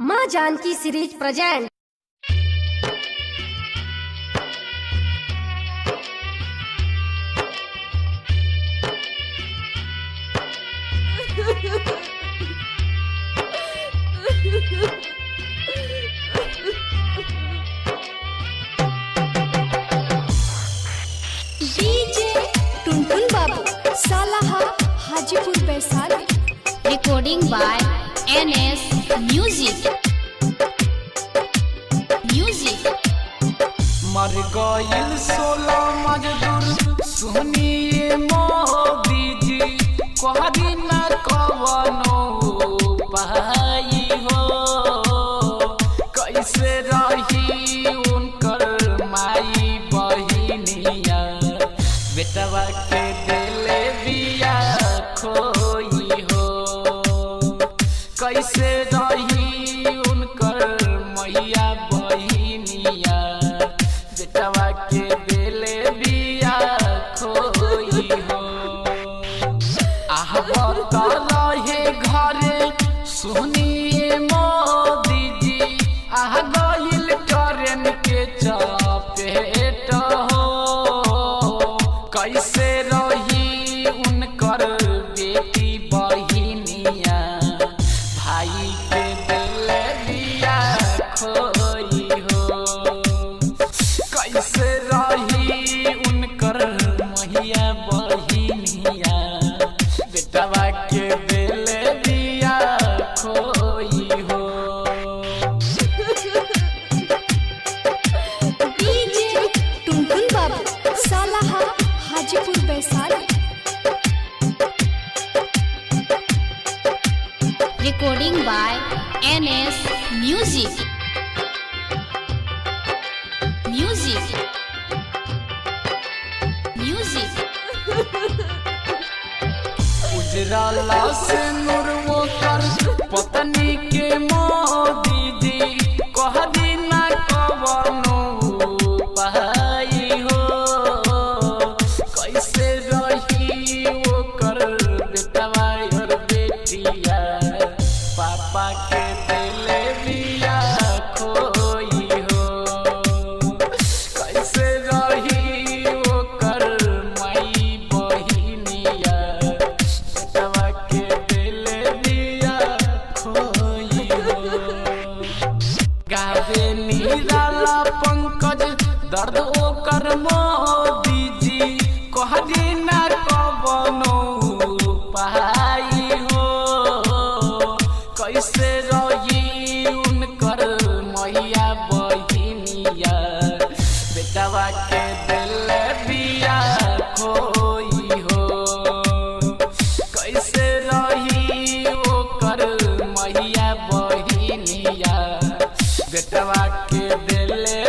माँ Janaki series present. DJ टुनटुन बाबू सालाहा Hajipur Vaishali. Recording by NS Music। मर गइल 16 मजदूर सुनिए मोदी जी, कहरी न कवनो पाई हो। कैसे रही उनकर माई बहिनिया, बेटवा के दिले बिया खोई हो। कैसे रही उनकर मैया बहिनिया, बेटवा के दिले बिया खोई हो। आह बता रहे घरे सुनिए मोदी जी, आह गइल ट्रेन के चपेट हो। कैसे रही उनकर बेटी बहिनिया, भाई के दिले बिया खोई हो। कैसे रही उनकर मैया बहिनिया, बेटवा के दिले बिया खोई हो। डीजे टुनटुन बाबू सालाहा Hajipur Vaishali. Recording by NS Music। उजराला से नूर वो कर पत्नी के मोदी जी, कहरी न कवनो पाई हो। कैसे रही वो कर बेटवा और बेटिया, पापा के दिले बिया खोई हो। कैसे रही वो कर माई बहिनिया, बेटवा के दिले बिया खोई हो। गावे निराला पंकज दर्द ओकर मोदी जी, कहरी न कवनो पाई हो। कैसे रही उनकर मैया बहिनिया, बेटवा के दिले बिया खोई हो। कैसे रही ओकर मैया बहिनिया, बेटवा के दिले